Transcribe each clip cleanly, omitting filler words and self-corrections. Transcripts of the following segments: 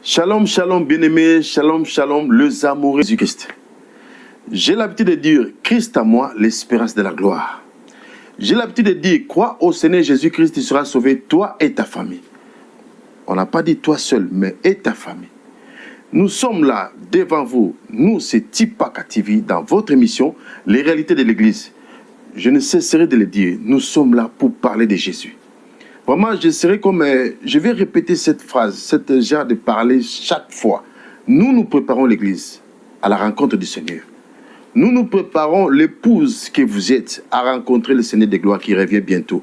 Shalom, shalom, bien-aimés, shalom, shalom, les amoureux de Jésus-Christ. J'ai l'habitude de dire, Christ à moi, l'espérance de la gloire. J'ai l'habitude de dire, crois au Seigneur Jésus-Christ, tu seras sauvé, toi et ta famille. On n'a pas dit toi seul, mais et ta famille. Nous sommes là, devant vous, nous, c'est Tipaka TV, dans votre émission, les réalités de l'Église. Je ne cesserai de le dire, nous sommes là pour parler de Jésus. Vraiment, je vais répéter cette phrase, cette genre de parler chaque fois. Nous préparons l'Église à la rencontre du Seigneur. Nous préparons l'épouse que vous êtes à rencontrer le Seigneur de gloire qui revient bientôt.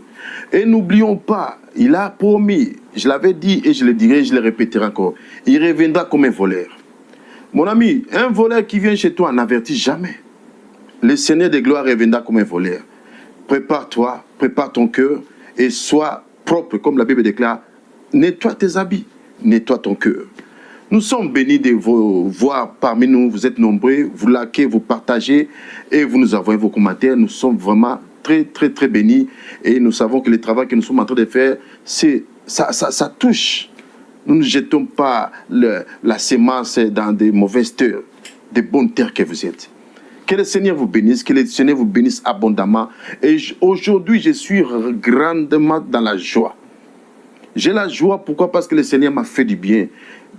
Et n'oublions pas, il a promis, je l'avais dit et je le dirai, je le répéterai encore, il reviendra comme un voleur. Mon ami, un voleur qui vient chez toi n'avertit jamais. Le Seigneur de gloire reviendra comme un voleur. Prépare-toi, prépare ton cœur et sois propre, comme la Bible déclare, nettoie tes habits, nettoie ton cœur. Nous sommes bénis de vous voir parmi nous, vous êtes nombreux, vous likez, vous partagez et vous nous envoyez vos commentaires. Nous sommes vraiment très bénis et nous savons que le travail que nous sommes en train de faire, ça touche. Nous ne jetons pas la sémence dans des mauvaises terres, des bonnes terres que vous êtes. Que le Seigneur vous bénisse, que le Seigneur vous bénisse abondamment. Et aujourd'hui, je suis grandement dans la joie. J'ai la joie, pourquoi? Parce que le Seigneur m'a fait du bien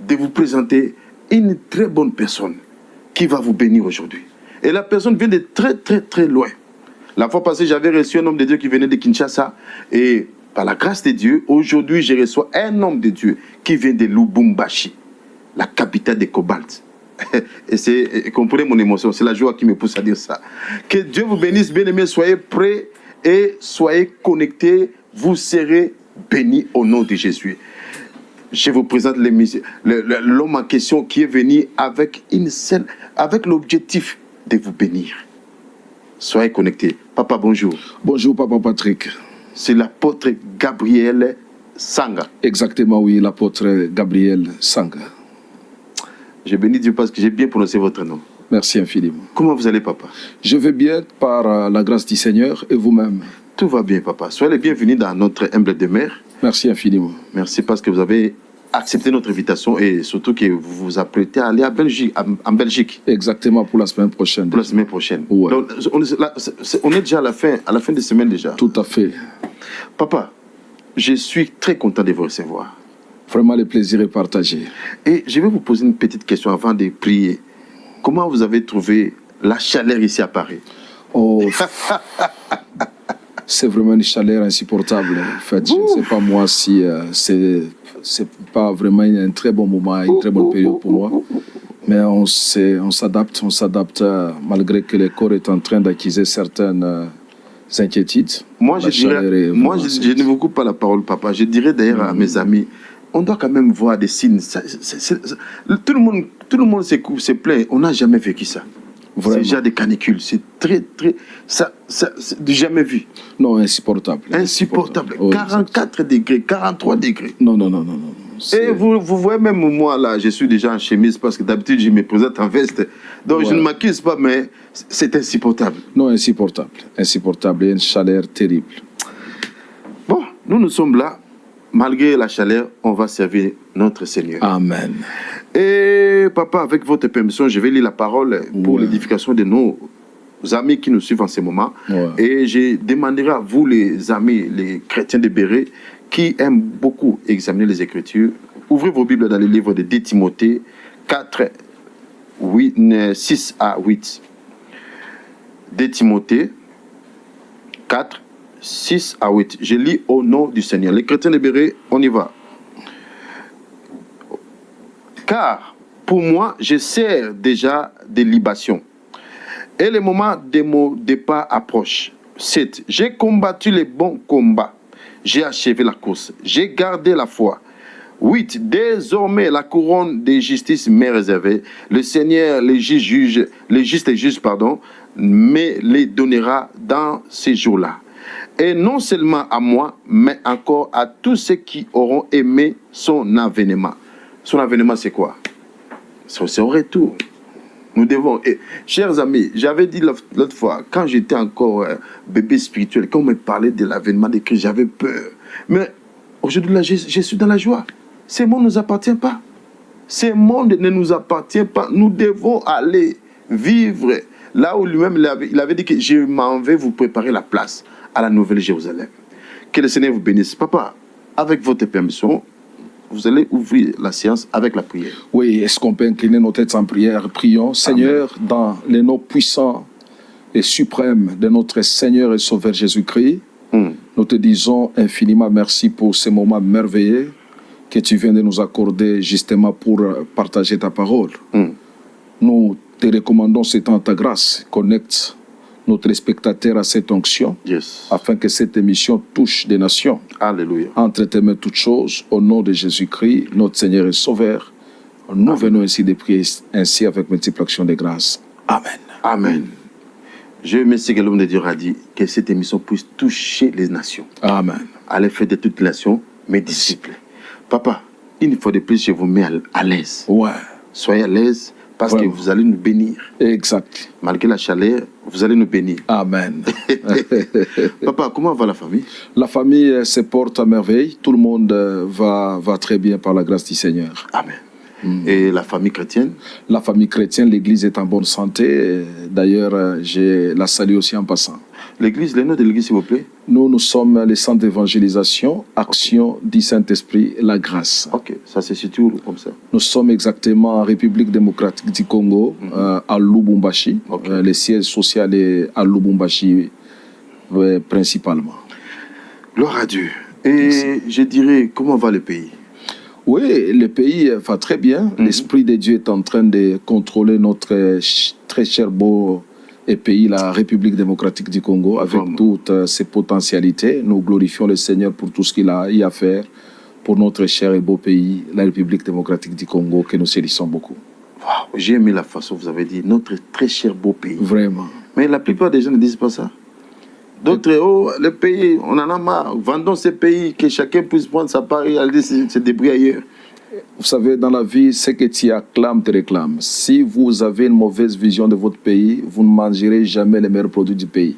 de vous présenter une très bonne personne qui va vous bénir aujourd'hui. Et la personne vient de très loin. La fois passée, j'avais reçu un homme de Dieu qui venait de Kinshasa. Et par la grâce de Dieu, aujourd'hui, je reçois un homme de Dieu qui vient de Lubumbashi, la capitale des Cobalt. Et comprenez mon émotion, c'est la joie qui me pousse à dire ça. Que Dieu vous bénisse, bien-aimés, soyez prêts et soyez connectés, vous serez bénis au nom de Jésus. Je vous présente l'homme en question qui est venu avec l'objectif de vous bénir. Soyez connectés. Papa, bonjour. Bonjour, Papa Patrick. C'est l'apôtre Gabriel Sanga. Exactement, oui, l'apôtre Gabriel Sanga. Je bénis Dieu parce que j'ai bien prononcé votre nom. Merci infiniment. Comment vous allez, papa? Je vais bien par la grâce du Seigneur et vous-même. Tout va bien, papa. Soyez les bienvenus dans notre humble demeure. Merci infiniment. Merci parce que vous avez accepté notre invitation et surtout que vous vous apprêtez à aller en Belgique. Exactement, pour la semaine prochaine. Pour la semaine prochaine. Ouais. Donc, on est déjà à la fin de semaine déjà. Tout à fait. Papa, je suis très content de vous recevoir. Vraiment, le plaisir est partagé. Et je vais vous poser une petite question avant de prier. Comment vous avez trouvé la chaleur ici à Paris? Oh, c'est vraiment une chaleur insupportable. En fait, je ne sais pas moi si c'est pas vraiment un très bon moment, une très bonne période pour moi. Mais on s'adapte malgré que le corps est en train d'acquérir certaines inquiétudes. Moi, je ne vous coupe pas la parole, papa. Je dirais d'ailleurs à mes amis, on doit quand même voir des signes. Tout le monde se plaint. On n'a jamais vécu ça. C'est déjà des canicules. C'est c'est jamais vu. Non, insupportable. Insupportable. Oui, 44 degrés, 43 degrés. Non. Et vous voyez même moi là, je suis déjà en chemise parce que d'habitude je me présente en veste. Donc je ne m'accuse pas, mais c'est insupportable. Non, insupportable. Insupportable et une chaleur terrible. Bon, nous sommes là. Malgré la chaleur, on va servir notre Seigneur. Amen. Et papa, avec votre permission, je vais lire la parole pour l'édification de nos amis qui nous suivent en ce moment. Ouais. Et je demanderai à vous, les amis, les chrétiens de Béret, qui aiment beaucoup examiner les Écritures, ouvrez vos Bibles dans le livre de 2 Timothée 4, 6 à 8. 2 Timothée 4, 6 à 8. Je lis au nom du Seigneur. Les chrétiens de Béret, on y va. Car pour moi, je sers déjà des libations. Et le moment de mon départ approche. 7. J'ai combattu les bons combats. J'ai achevé la course. J'ai gardé la foi. 8. Désormais, la couronne de justice m'est réservée. Le Seigneur, les justes juges, me les donnera dans ces jours-là. Et non seulement à moi, mais encore à tous ceux qui auront aimé son avènement. Son avènement, c'est quoi? C'est au retour. Nous devons... Et, chers amis, j'avais dit l'autre fois, quand j'étais encore bébé spirituel, quand on me parlait de l'avènement de Christ, j'avais peur. Mais aujourd'hui, là, je suis dans la joie. Ce monde ne nous appartient pas. Ce monde ne nous appartient pas. Nous devons aller vivre là où lui-même il avait dit que je m'en vais vous préparer la place à la Nouvelle Jérusalem. Que le Seigneur vous bénisse. Papa, avec votre permission, vous allez ouvrir la séance avec la prière. Oui, est-ce qu'on peut incliner nos têtes en prière? Prions. Seigneur, dans les noms puissants et suprêmes de notre Seigneur et Sauveur Jésus-Christ, nous te disons infiniment merci pour ce moment merveilleux que tu viens de nous accorder justement pour partager ta parole. Nous te recommandons ce temps à ta grâce. Connecte nos téléspectateurs à cette onction, afin que cette émission touche des nations. Alléluia. Entre tes mains toutes choses, au nom de Jésus-Christ, notre Seigneur et Sauveur, nous venons ainsi de prier ainsi avec multiplication de grâces. Amen. Amen. Je remercie que l'homme de Dieu a dit que cette émission puisse toucher les nations. Amen. À l'effet de toutes les nations, mes disciples. Papa, une fois de plus, je vous mets à l'aise. Ouais. Soyez à l'aise parce que vous allez nous bénir. Exact. Malgré la chaleur, vous allez nous bénir. Amen. Papa, comment va la famille? La famille se porte à merveille. Tout le monde va très bien par la grâce du Seigneur. Amen. Et la famille chrétienne? La famille chrétienne, l'église est en bonne santé. D'ailleurs, je la salue aussi en passant. L'église, le nom de l'église, s'il vous plaît? Nous sommes les centres d'évangélisation, Action du Saint-Esprit, la grâce. Ok, ça se situe où comme ça? Nous sommes exactement en République démocratique du Congo, à Lubumbashi. Le siège social est à Lubumbashi, principalement. Gloire à Dieu. Et je dirais, comment va le pays? Oui, le pays va très bien. L'Esprit de Dieu est en train de contrôler notre très cher beau pays, la République démocratique du Congo, avec toutes ses potentialités. Nous glorifions le Seigneur pour tout ce qu'il a eu à faire pour notre cher et beau pays, la République démocratique du Congo, que nous salissons beaucoup. Wow, j'ai aimé la façon dont vous avez dit notre très cher beau pays. Vraiment. Mais la plupart des gens ne disent pas ça. D'autres, oh, le pays, on en a marre. Vendons ce pays, que chacun puisse prendre sa part et aller se débrouiller ailleurs. Vous savez, dans la vie, ce que tu acclames te réclame. Si vous avez une mauvaise vision de votre pays, vous ne mangerez jamais les meilleurs produits du pays.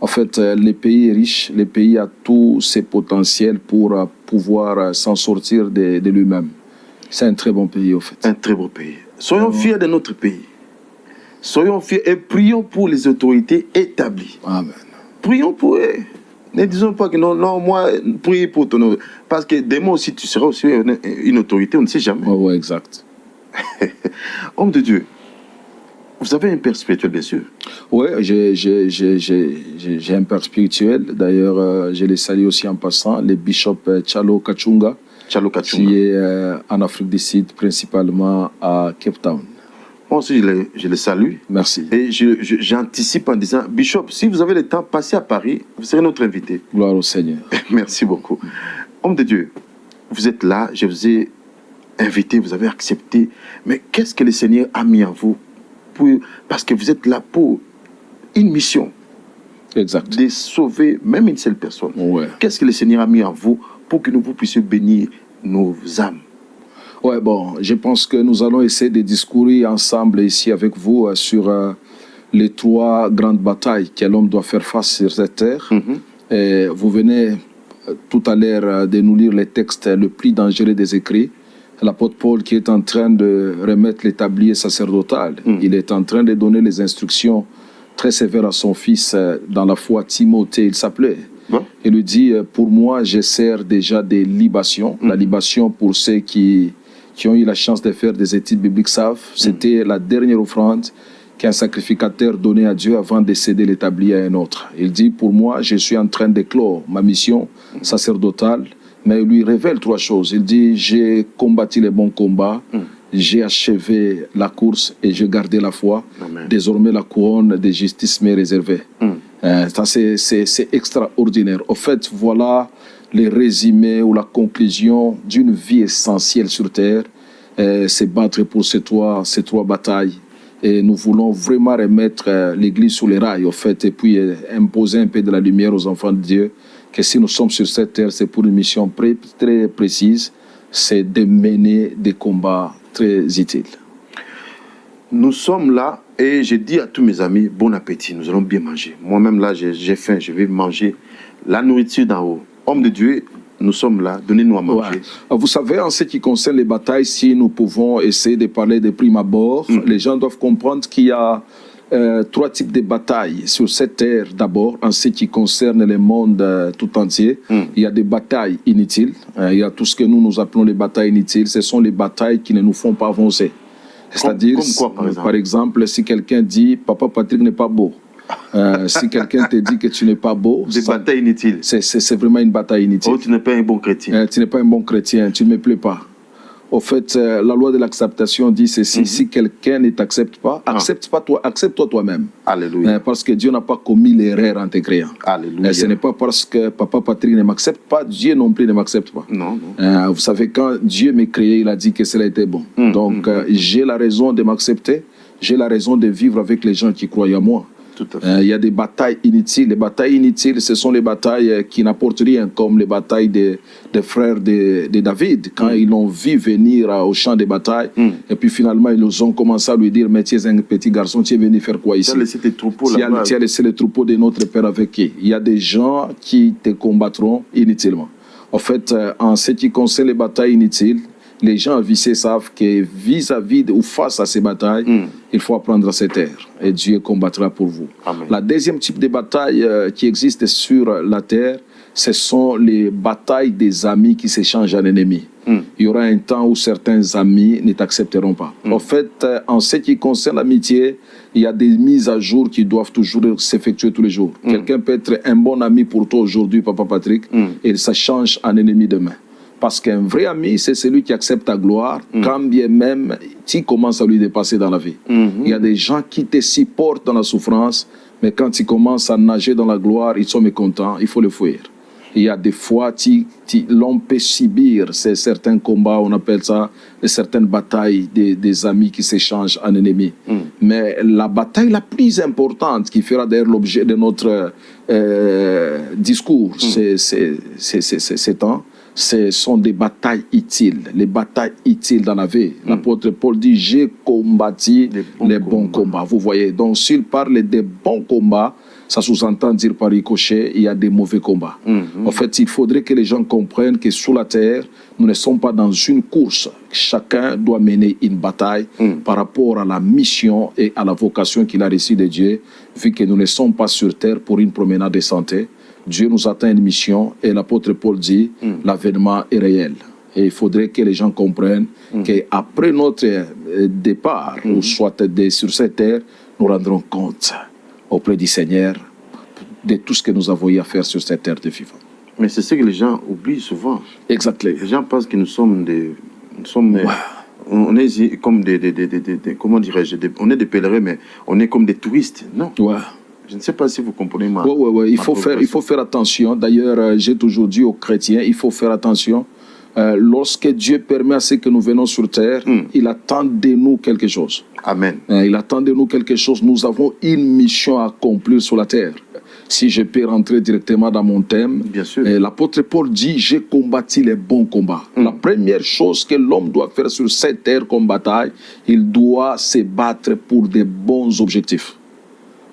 En fait, le pays est riche, le pays a tous ses potentiels pour pouvoir s'en sortir de lui-même. C'est un très bon pays, au fait. Un très beau pays. Soyons fiers de notre pays. Soyons fiers et prions pour les autorités établies. Amen. Prions pour eux. Ne disons pas que non, non, moi, priez pour ton autorité. Parce que demain aussi, tu seras aussi une autorité, on ne sait jamais. Oui, exact. Homme de Dieu, vous avez un père spirituel, bien sûr. Oui, j'ai un père spirituel. D'ailleurs, je les salue aussi en passant, le bishop Tchalo Kachunga, qui est en Afrique du Sud, principalement à Cape Town. Moi aussi, je le salue. Merci. Et j'anticipe en disant, Bishop, si vous avez le temps, passez à Paris, vous serez notre invité. Gloire au Seigneur. Merci beaucoup. Homme de Dieu, vous êtes là, je vous ai invité, vous avez accepté. Mais qu'est-ce que le Seigneur a mis en vous parce que vous êtes là pour une mission. Exact. De sauver même une seule personne. Ouais. Qu'est-ce que le Seigneur a mis en vous pour que nous puissions bénir nos âmes? Ouais, bon, je pense que nous allons essayer de discourir ensemble ici avec vous sur les 3 grandes batailles que l'homme doit faire face sur cette terre. Et vous venez tout à l'heure de nous lire les textes le plus dangereux des écrits. L'apôtre Paul qui est en train de remettre les tabliers sacerdotal. Il est en train de donner les instructions très sévères à son fils dans la foi, Timothée, il s'appelait. Il lui dit, pour moi, je sers déjà des libations. La libation, pour ceux qui ont eu la chance de faire des études bibliques savent, c'était la dernière offrande qu'un sacrificateur donnait à Dieu avant de céder l'établi à un autre. Il dit, pour moi, je suis en train de clore ma mission sacerdotale, mais il lui révèle 3 choses. Il dit, j'ai combattu les bons combats, j'ai achevé la course et j'ai gardé la foi. Amen. Désormais, la couronne de justice m'est réservée. Ça, c'est extraordinaire. Au fait, voilà le résumé ou la conclusion d'une vie essentielle sur terre, c'est battre pour ces trois batailles. Et nous voulons vraiment remettre l'Église sur les rails, au fait, et puis imposer un peu de la lumière aux enfants de Dieu, que si nous sommes sur cette terre, c'est pour une mission très précise, c'est de mener des combats très utiles. Nous sommes là et je dis à tous mes amis, bon appétit, nous allons bien manger. Moi-même là, j'ai faim, je vais manger la nourriture d'en haut. Homme de Dieu, nous sommes là, donnez-nous à manger. Ouais. Vous savez, en ce qui concerne les batailles, si nous pouvons essayer de parler de prime abord, les gens doivent comprendre qu'il y a 3 types de batailles sur cette terre. D'abord, en ce qui concerne le monde tout entier, il y a des batailles inutiles. Il y a tout ce que nous appelons les batailles inutiles. Ce sont les batailles qui ne nous font pas avancer. C'est-à-dire, comme quoi, par exemple, si quelqu'un dit « Papa Patrick n'est pas beau », si quelqu'un te dit que tu n'es pas beau, des batailles inutiles. C'est vraiment une bataille inutile. Oh, tu n'es pas un bon chrétien. Tu n'es pas un bon chrétien, tu ne me plais pas. Au fait, la loi de l'acceptation dit ceci, si quelqu'un ne t'accepte pas, accepte-toi toi-même. Alléluia. Parce que Dieu n'a pas commis l'erreur en te créant. Alléluia. Ce n'est pas parce que Papa Patrick ne m'accepte pas, Dieu non plus ne m'accepte pas. Non, non. Vous savez, quand Dieu m'a créé, il a dit que cela était bon. Donc, j'ai la raison de m'accepter, j'ai la raison de vivre avec les gens qui croient en moi. Tout à fait. Il y a des batailles inutiles. Les batailles inutiles, ce sont les batailles qui n'apportent rien, comme les batailles des frères de David, quand ils l'ont vu venir au champ de bataille, et puis finalement, ils ont commencé à lui dire, mais tu es un petit garçon, tu es venu faire quoi ici? Tu as laissé tes troupeaux là-bas. Tu as laissé les troupeaux de notre Père avec qui? Il y a des gens qui te combattront inutilement. En fait, en ce qui concerne les batailles inutiles, les gens avisés savent que vis-à-vis ou face à ces batailles, il faut apprendre à se taire et Dieu combattra pour vous. Amen. La deuxième type de bataille qui existe sur la terre, ce sont les batailles des amis qui s'échangent en ennemis. Il y aura un temps où certains amis ne t'accepteront pas. En fait, en ce qui concerne l'amitié, il y a des mises à jour qui doivent toujours s'effectuer tous les jours. Quelqu'un peut être un bon ami pour toi aujourd'hui, Papa Patrick, et ça change en ennemi demain. Parce qu'un vrai ami, c'est celui qui accepte ta gloire, quand bien même tu commences à lui dépasser dans la vie. Il y a des gens qui te supportent dans la souffrance, mais quand tu commences à nager dans la gloire, ils sont mécontents, il faut le fuir. Il y a des fois, l'on peut subir certains combats, on appelle ça certaines batailles des amis qui s'échangent en ennemis. Mais la bataille la plus importante, qui fera d'ailleurs l'objet de notre discours ces temps, ce sont des batailles utiles, les batailles utiles dans la vie. L'apôtre Paul dit, j'ai combattu les bons combats. Vous voyez, donc s'il parle des bons combats, ça sous-entend dire par ricochet, il y a des mauvais combats. En fait, il faudrait que les gens comprennent que sous la terre, nous ne sommes pas dans une course. Chacun doit mener une bataille par rapport à la mission et à la vocation qu'il a reçue de Dieu, vu que nous ne sommes pas sur terre pour une promenade de santé. Dieu nous attend une mission et l'apôtre Paul dit l'avènement est réel. Et il faudrait que les gens comprennent qu'après notre départ, ou soit sur cette terre, nous rendrons compte auprès du Seigneur de tout ce que nous avons eu à faire sur cette terre de vivant. Mais c'est ce que les gens oublient souvent. Exactement. Les gens pensent que nous sommes on est comme comment dirais-je, on est des pèlerins, mais on est comme des touristes. Non. Ouais. Je ne sais pas si vous comprenez ma... Oui. Il faut faire attention. D'ailleurs, j'ai toujours dit aux chrétiens, il faut faire attention. Lorsque Dieu permet à ce que nous venons sur terre, il attend de nous quelque chose. Amen. Il attend de nous quelque chose. Nous avons une mission à accomplir sur la terre. Si je peux rentrer directement dans mon thème, bien sûr. L'apôtre Paul dit, j'ai combattu les bons combats. La première chose que l'homme doit faire sur cette terre comme bataille, il doit se battre pour des bons objectifs.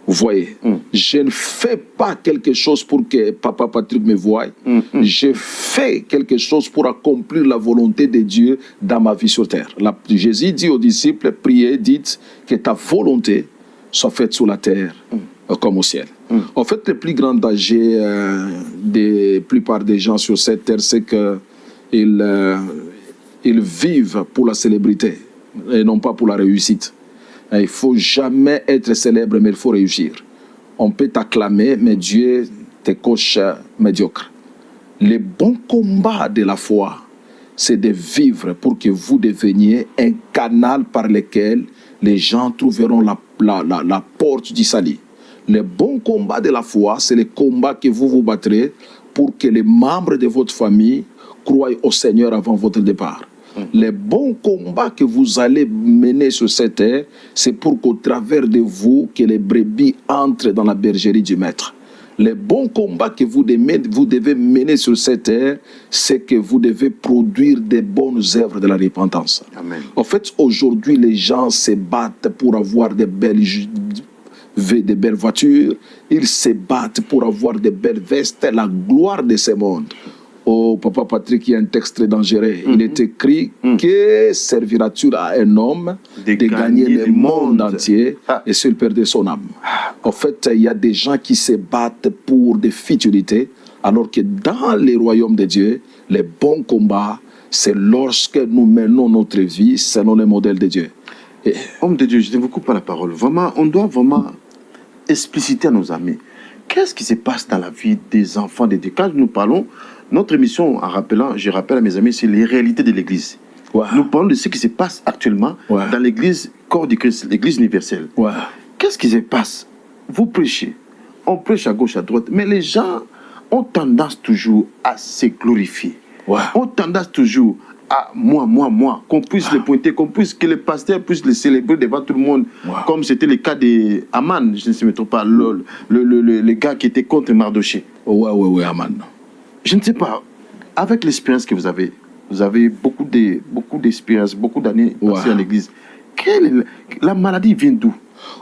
Vous voyez, je ne fais pas quelque chose pour que Papa Patrick me voie. Je fais quelque chose pour accomplir la volonté de Dieu dans ma vie sur terre. Jésus dit aux disciples, priez, dites que ta volonté soit faite sur la terre comme au ciel. En fait, le plus grand danger de la plupart des gens sur cette terre, c'est qu'ils vivent pour la célébrité et non pas pour la réussite. Il ne faut jamais être célèbre, mais il faut réussir. On peut t'acclamer, mais Dieu te coche médiocre. Le bon combat de la foi, c'est de vivre pour que vous deveniez un canal par lequel les gens trouveront la porte du salut. Le bon combat de la foi, c'est le combat que vous vous battrez pour que les membres de votre famille croient au Seigneur avant votre départ. Les bons combats que vous allez mener sur cette terre, c'est pour qu'au travers de vous, que les brebis entrent dans la bergerie du Maître. Les bons combats que vous devez mener sur cette terre, c'est que vous devez produire des bonnes œuvres de la repentance. Amen. En fait, aujourd'hui, les gens se battent pour avoir des belles voitures, ils se battent pour avoir des belles vestes, la gloire de ce monde. Oh, Papa Patrick, il y a un texte très dangereux. Il est écrit que serviras-tu à un homme de gagner le monde entier et s'il perdait son âme. En fait, il y a des gens qui se battent pour des futilités, alors que dans les royaumes de Dieu, les bons combats, c'est lorsque nous menons notre vie selon le modèle de Dieu. Et... Homme de Dieu, je ne vous coupe pas la parole. Vraiment, on doit vraiment expliciter à nos amis. Qu'est-ce qui se passe dans la vie des enfants de Dieu? Quand nous parlons, notre émission, en rappelant, je rappelle à mes amis, c'est les réalités de l'Église. Wow. Nous parlons de ce qui se passe actuellement dans l'Église, corps du Christ, l'Église universelle. Wow. Qu'est-ce qui se passe? Vous prêchez, on prêche à gauche, à droite, mais les gens ont tendance toujours à se glorifier. Wow. Ont tendance toujours à moi, qu'on puisse le pointer, que le pasteur puisse le célébrer devant tout le monde, comme c'était le cas d'Aman, je ne me trompe pas, le gars qui était contre Mardoché. Oui, Aman. Je ne sais pas, avec l'expérience que vous avez beaucoup d'expérience, beaucoup d'années passées à l'église, la maladie vient d'où?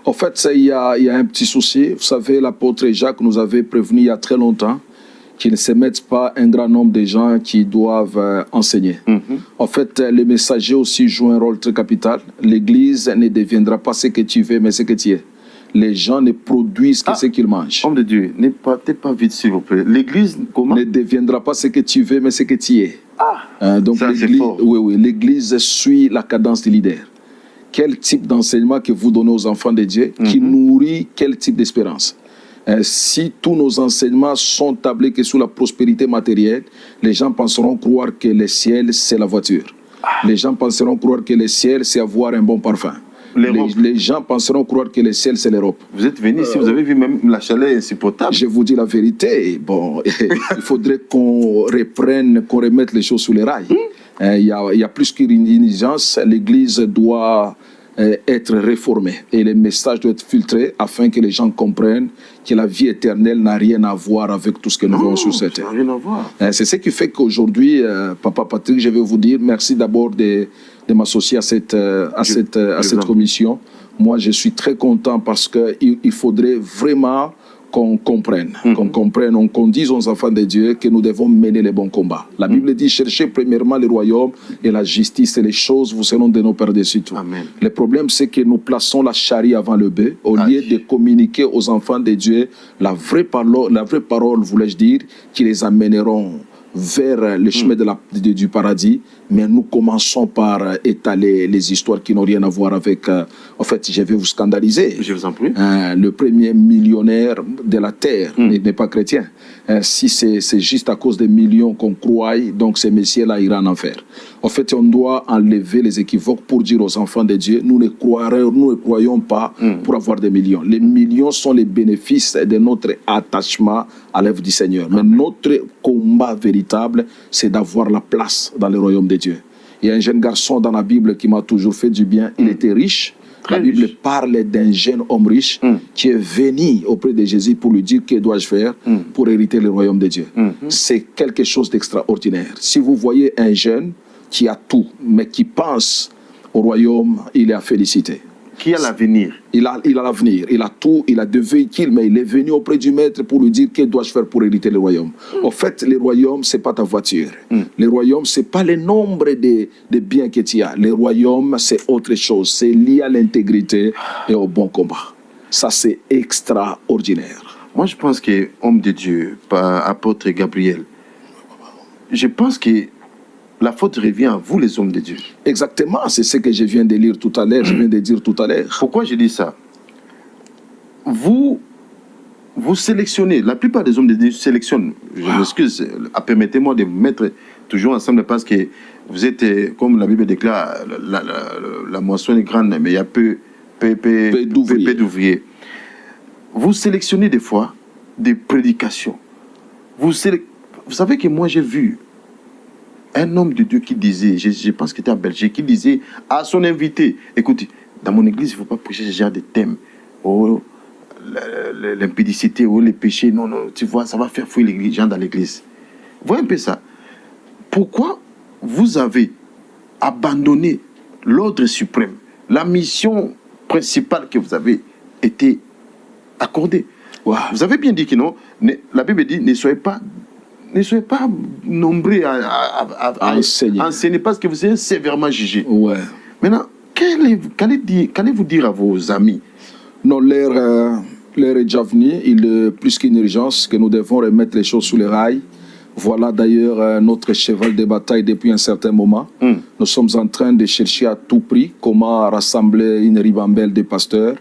En fait, il y a un petit souci. Vous savez, l'apôtre Jacques nous avait prévenu il y a très longtemps qu'il ne se mette pas un grand nombre de gens qui doivent enseigner. En fait, les messagers aussi jouent un rôle très capital. L'église ne deviendra pas ce que tu veux, mais ce que tu es. Les gens ne produisent que ce qu'ils mangent. Homme de Dieu, ne partez pas vite, s'il vous plaît. L'église, comment? Ne deviendra pas ce que tu veux, mais ce que tu es. Donc ça, l'église, l'église suit la cadence du leader. Quel type d'enseignement que vous donnez aux enfants de Dieu qui nourrit quel type d'espérance? Si tous nos enseignements sont tablés que sur la prospérité matérielle, les gens penseront croire que le ciel, c'est la voiture. Les gens penseront croire que le ciel, c'est avoir un bon parfum. Les gens penseront croire que le ciel, c'est l'Europe. Vous êtes venu ici, vous avez vu même la chaleur insupportable. Je vous dis la vérité. Bon, il faudrait qu'on reprenne, qu'on remette les choses sur les rails. Il y a plus qu'une urgence. L'Église doit être réformée et les messages doivent être filtrés afin que les gens comprennent que la vie éternelle n'a rien à voir avec tout ce que nous voyons sur cette terre. Rien à voir. C'est ce qui fait qu'aujourd'hui, Papa Patrick, je vais vous dire merci d'abord de m'associer à cette commission. Moi, je suis très content parce qu'il faudrait vraiment qu'on comprenne, qu'on dise aux enfants de Dieu que nous devons mener les bons combats. La Bible dit, cherchez premièrement le royaume et la justice et les choses vous seront de nos par-dessus tout. Amen. Le problème, c'est que nous plaçons la charrie avant le bœuf au lieu de communiquer aux enfants de Dieu la vraie parole, voulais-je dire, qui les amèneront vers le chemin du paradis, mais nous commençons par étaler les histoires qui n'ont rien à voir avec... en fait, je vais vous scandaliser. Je vous en prie. Le premier millionnaire de la terre n'est pas chrétien. Si c'est juste à cause des millions qu'on croit, donc ces messieurs-là iront en enfer. En fait, on doit enlever les équivoques pour dire aux enfants de Dieu, nous ne croyons pas pour avoir des millions. Les millions sont les bénéfices de notre attachement à l'œuvre du Seigneur. Mais notre combat véritable, c'est d'avoir la place dans le royaume de Dieu. Il y a un jeune garçon dans la Bible qui m'a toujours fait du bien. Il était riche. La Bible parle d'un jeune homme riche qui est venu auprès de Jésus pour lui dire que dois-je faire pour hériter le royaume de Dieu. C'est quelque chose d'extraordinaire. Si vous voyez un jeune qui a tout, mais qui pense au royaume, il est à féliciter. Qui a l'avenir? Il a l'avenir, il a tout, il a deux véhicules, mais il est venu auprès du maître pour lui dire que dois-je faire pour hériter le royaume. En fait, le royaume, ce n'est pas ta voiture. Le royaume, ce n'est pas le nombre de biens que tu as. Le royaume, c'est autre chose. C'est lié à l'intégrité et au bon combat. Ça, c'est extraordinaire. Moi, je pense que, homme de Dieu, apôtre Gabriel, je pense que la faute revient à vous, les hommes de Dieu. Exactement, c'est ce que je viens de lire tout à l'heure, je viens de dire tout à l'heure. Pourquoi je dis ça? Vous sélectionnez, la plupart des hommes de Dieu sélectionnent. Je m'excuse, permettez-moi de me mettre toujours ensemble parce que vous êtes, comme la Bible déclare, la moisson est grande, mais il y a peu d'ouvriers. Vous sélectionnez des fois des prédications. Vous savez que moi j'ai vu un homme de Dieu qui disait, je pense qu'il était en Belgique, qui disait à son invité, écoutez, dans mon église, il ne faut pas prêcher ce genre de thèmes. Oh, l'impudicité, oh, les péchés, non, tu vois, ça va faire fuir les gens dans l'église. Voyez un peu ça. Pourquoi vous avez abandonné l'ordre suprême, la mission principale que vous avez été accordée? Vous avez bien dit que non, la Bible dit, ne soyez pas ne soyez pas nombreux à enseigner parce que vous êtes sévèrement jugé. Ouais. Maintenant, qu'allez-vous dire à vos amis? Non, l'heure est déjà venue. Il est plus qu'une urgence que nous devons remettre les choses sous les rails. Voilà d'ailleurs notre cheval de bataille depuis un certain moment. Nous sommes en train de chercher à tout prix comment rassembler une ribambelle de pasteurs,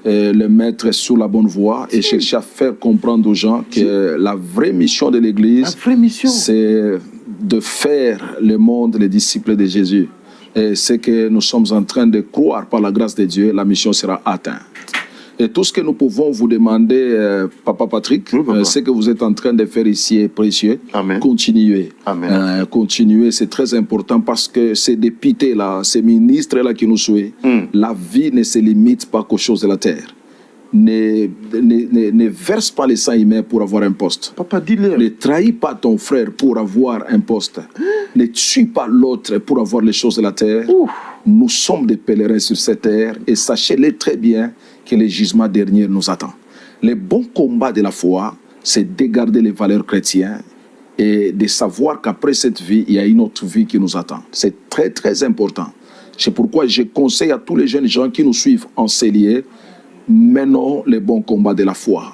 et les mettre sur la bonne voie et chercher à faire comprendre aux gens que la vraie mission de l'Église, c'est de faire le monde les disciples de Jésus. Et c'est que nous sommes en train de croire par la grâce de Dieu, la mission sera atteinte. Et tout ce que nous pouvons vous demander, Papa Patrick, c'est que vous êtes en train de faire ici est précieux. Amen. Continuez. Amen. Continuez, c'est très important parce que ces députés-là, ces ministres-là qui nous suivent, la vie ne se limite pas qu'aux choses de la terre. Ne verse pas le sang humain pour avoir un poste. Papa, dis-le. Ne trahis pas ton frère pour avoir un poste. Ne tue pas l'autre pour avoir les choses de la terre. Nous sommes des pèlerins sur cette terre et sachez-le très bien que le jugement dernier nous attend. Le bon combat de la foi, c'est de garder les valeurs chrétiennes et de savoir qu'après cette vie, il y a une autre vie qui nous attend. C'est très, très important. C'est pourquoi je conseille à tous les jeunes gens qui nous suivent en CELIE, menons le bon combat de la foi.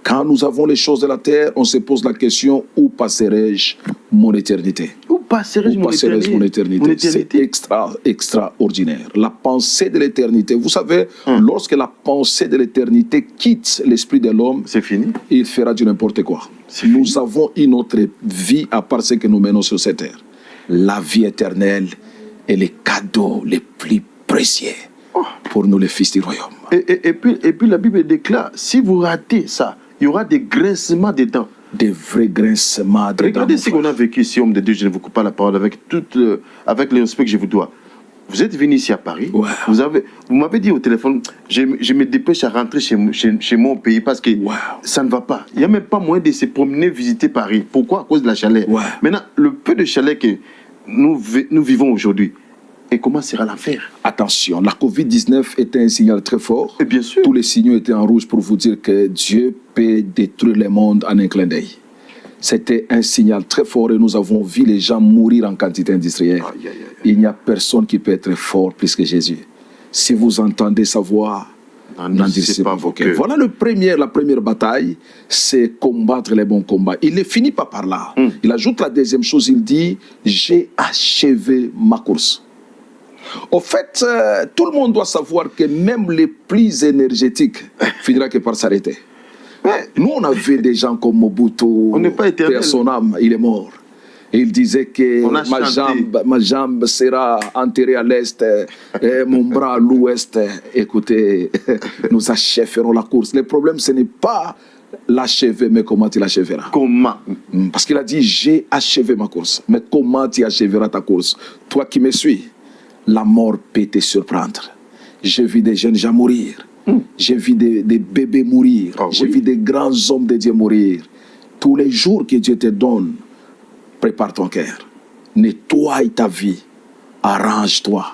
Quand nous avons les choses de la terre, on se pose la question, où passerai-je mon éternité? Où passerai-je mon éternité? C'est extraordinaire. La pensée de l'éternité. Vous savez, lorsque la pensée de l'éternité quitte l'esprit de l'homme, c'est fini. Il fera du n'importe quoi. Nous avons une autre vie à part ce que nous menons sur cette terre. La vie éternelle est le cadeau le plus précieux pour nous, les fils du royaume. Et puis la Bible déclare, si vous ratez ça, il y aura des grincements de dents. Des vrais grincements de dents. Regardez ce qu'on a vécu ici, homme de Dieu, je ne vous coupe pas la parole, avec le respect que je vous dois. Vous êtes venu ici à Paris, vous m'avez dit au téléphone, je me dépêche à rentrer chez mon pays parce que ça ne va pas. Il n'y a même pas moyen de se promener, visiter Paris. Pourquoi? À cause de la chaleur. Maintenant, le peu de chaleur que nous vivons aujourd'hui, et comment sera l'affaire? Attention, la Covid-19 était un signal très fort. Et bien sûr. Tous les signaux étaient en rouge pour vous dire que Dieu peut détruire le monde en un clin d'œil. C'était un signal très fort et nous avons vu les gens mourir en quantité industrielle. Il n'y a personne qui peut être fort plus que Jésus. Si vous entendez sa voix, n'endurcissez pas vos cœurs. Voilà la première bataille, c'est combattre les bons combats. Il ne finit pas par là. Il ajoute la deuxième chose, il dit, j'ai achevé ma course. Au fait, tout le monde doit savoir que même les plus énergétiques finira que par s'arrêter. Nous, on avait des gens comme Mobutu, son âme, il est mort. Et il disait que ma jambe sera enterrée à l'est, et mon bras à l'ouest. Écoutez, nous achèverons la course. Le problème, ce n'est pas l'achever, mais comment tu l'achèveras. Comment? Parce qu'il a dit, j'ai achevé ma course. Mais comment tu achèveras ta course? Toi qui me suis, la mort peut te surprendre. J'ai vu des jeunes gens mourir. J'ai vu des bébés mourir. J'ai vu des grands hommes de Dieu mourir. Tous les jours que Dieu te donne, prépare ton cœur. Nettoie ta vie. Arrange-toi.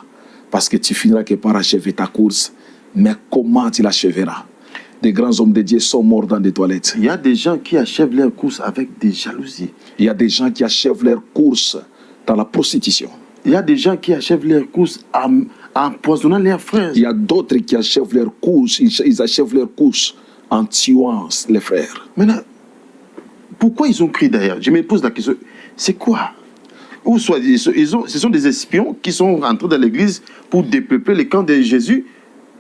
Parce que tu finiras que par achever ta course. Mais comment tu l'achèveras? Des grands hommes de Dieu sont morts dans des toilettes. Il y a des gens qui achèvent leur course avec des jalousies. Il y a des gens qui achèvent leur course dans la prostitution. Il y a des gens qui achèvent leur course en empoisonnant leurs frères. Il y a d'autres qui achèvent leur course, ils achèvent leur course en tuant les frères. Maintenant, pourquoi ils ont pris d'ailleurs? Je me pose la question, c'est quoi? Ou soit ce sont des espions qui sont rentrés dans l'église pour dépeupler les camps de Jésus.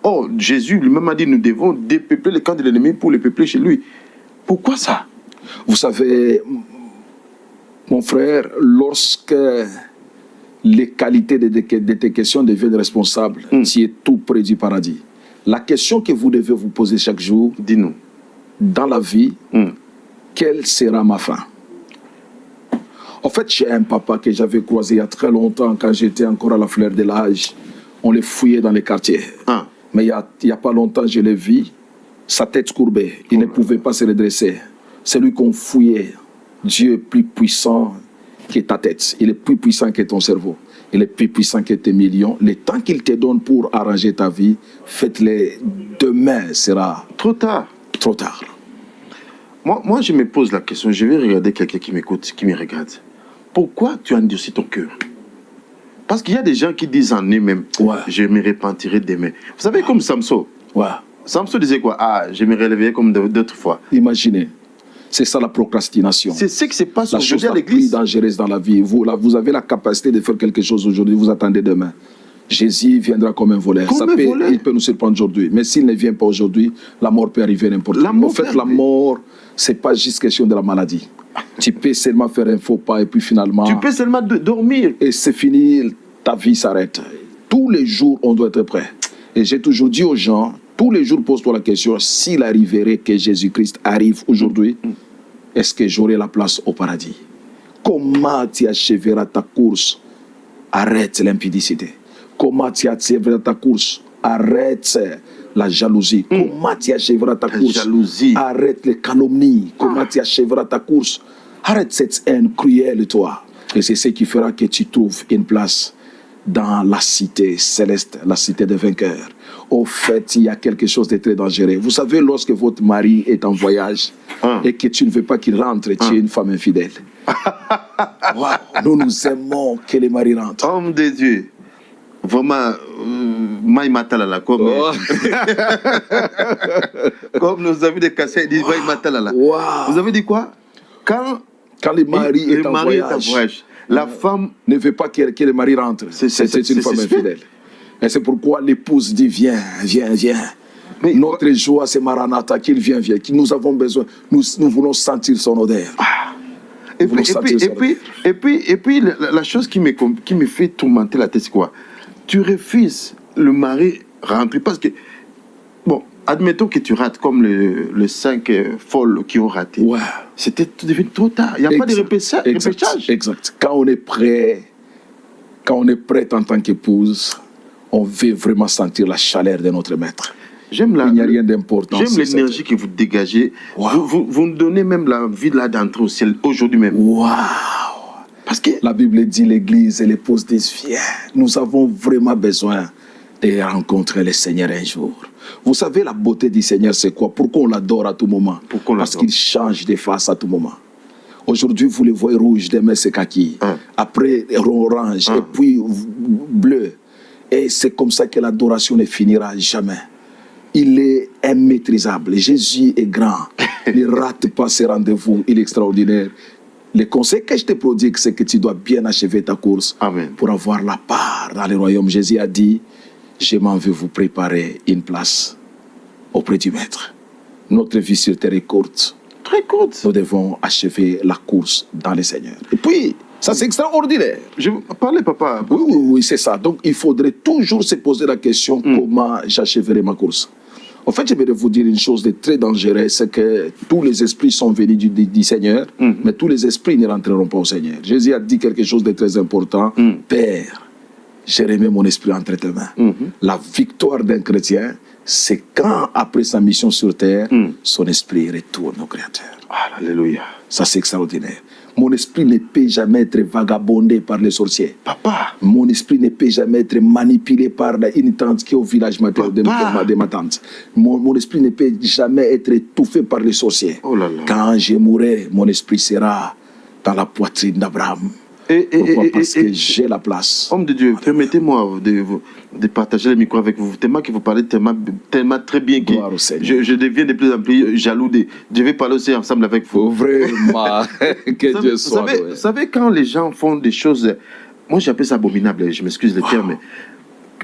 Oh, Jésus lui-même a dit, nous devons dépeupler les camps de l'ennemi pour les peupler chez lui. Pourquoi ça? Vous savez, mon frère, lorsque les qualités de tes questions deviennent responsables, tu es tout près du paradis. La question que vous devez vous poser chaque jour, dis-nous, dans la vie, quelle sera ma fin? En fait, j'ai un papa que j'avais croisé il y a très longtemps, quand j'étais encore à la fleur de l'âge. On les fouillait dans les quartiers. Mais il n'y a pas longtemps, je l'ai vu, sa tête courbée. Il ne pouvait pas se redresser. C'est lui qu'on fouillait. Dieu est plus puissant que ta tête. Il est plus puissant que ton cerveau. Il est plus puissant que tes millions. Le temps qu'il te donne pour arranger ta vie, faites-le. Demain sera trop tard. Trop tard. Moi, je me pose la question. Je vais regarder quelqu'un qui m'écoute, qui me regarde. Pourquoi tu as endurci ton cœur? Parce qu'il y a des gens qui disent en eux-mêmes, je me repentirai demain. Vous savez, comme Samson. Samson disait quoi? Ah, je me relèverai comme d'autres fois. Imaginez. C'est ça la procrastination. C'est ce qui se passe la chose aujourd'hui à la plus l'église. dangereuse dans la vie. Vous avez la capacité de faire quelque chose aujourd'hui, vous attendez demain. Jésus viendra comme un voleur. Il peut nous surprendre aujourd'hui. Mais s'il ne vient pas aujourd'hui, la mort peut arriver n'importe où. En fait, la mort, ce n'est pas juste question de la maladie. Tu peux seulement faire un faux pas et puis finalement... Tu peux seulement dormir. Et c'est fini, ta vie s'arrête. Tous les jours, on doit être prêt. Et j'ai toujours dit aux gens, tous les jours, pose-toi la question, s'il arriverait que Jésus-Christ arrive aujourd'hui, est-ce que j'aurai la place au paradis? Comment tu achèveras ta course? Arrête l'impudicité. Comment tu achèveras ta course? Arrête la jalousie. Comment tu achèveras ta course? Jalousie. Arrête les calomnies. Comment tu achèveras ta course? Arrête cette haine cruelle, toi. Et c'est ce qui fera que tu trouves une place dans la cité céleste, la cité des vainqueurs. Au fait, il y a quelque chose de très dangereux. Vous savez, lorsque votre mari est en voyage et que tu ne veux pas qu'il rentre, tu es une femme infidèle. Wow. Nous aimons que les maris rentrent. Homme de Dieu. Vraiment, Maï Matalala, comme nos amis de Kassia, ils disent Maï Matalala. Vous avez dit quoi? Quand le mari est en voyage, la femme ne veut pas que le mari rentre. C'est une femme infidèle. Et c'est pourquoi l'épouse dit viens, viens, viens. Mais notre joie, c'est Maranatha, qu'il vient, viens. Nous avons besoin, nous voulons sentir son odeur. Et puis, la chose qui me fait tourmenter la tête, c'est quoi? Tu refuses le mari rentrer parce que, bon, admettons que tu rates comme les 5 folles qui ont raté. C'était devenu trop tard. Il n'y a pas de repêchage. Exact. Quand on est prêt en tant qu'épouse, on veut vraiment sentir la chaleur de notre maître. Il n'y a rien d'important. J'aime l'énergie que vous dégagez. Vous nous donnez même la vie là d'entrer au ciel aujourd'hui même. Parce que la Bible dit l'église et l'épouse disent viens. Nous avons vraiment besoin de rencontrer le Seigneur un jour. Vous savez la beauté du Seigneur c'est quoi? Pourquoi on l'adore à tout moment? Parce qu'il change de face à tout moment. Aujourd'hui vous le voyez rouge, demain c'est kaki. Après orange et puis bleu. Et c'est comme ça que l'adoration ne finira jamais. Il est immaîtrisable. Jésus est grand. Il ne rate pas ses rendez-vous. Il est extraordinaire. Le conseil que je te prodigue, c'est que tu dois bien achever ta course. Amen. Pour avoir la part dans le royaume. Jésus a dit, je m'en vais vous préparer une place auprès du Maître. Notre vie sur terre est courte. Très courte. Nous devons achever la course dans le Seigneur. Et puis, ça c'est extraordinaire. Je parlais, papa. Oui, c'est ça. Donc, il faudrait toujours se poser la question, comment j'achèverai ma course? En fait, je vais vous dire une chose de très dangereuse, c'est que tous les esprits sont venus du Seigneur, mais tous les esprits ne rentreront pas au Seigneur. Jésus a dit quelque chose de très important. Père, j'ai remis mon esprit entre tes mains. La victoire d'un chrétien, c'est quand, après sa mission sur terre, son esprit retourne au Créateur. Alléluia. Ça, c'est extraordinaire. Mon esprit ne peut jamais être vagabondé par les sorciers. Papa. Mon esprit ne peut jamais être manipulé par une tante qui est au village de ma tante. Mon esprit ne peut jamais être étouffé par les sorciers. Quand je mourrai, mon esprit sera dans la poitrine d'Abraham. Pourquoi? Parce que j'ai la place. Homme de Dieu, permettez-moi de partager le micro avec vous. Tellement que vous parlez tellement très bien que je deviens de plus en plus jaloux. Je vais parler aussi ensemble avec vous. Vraiment. Que Dieu soit. Vous savez, quand les gens font des choses, moi j'appelle ça abominable, je m'excuse le terme, mais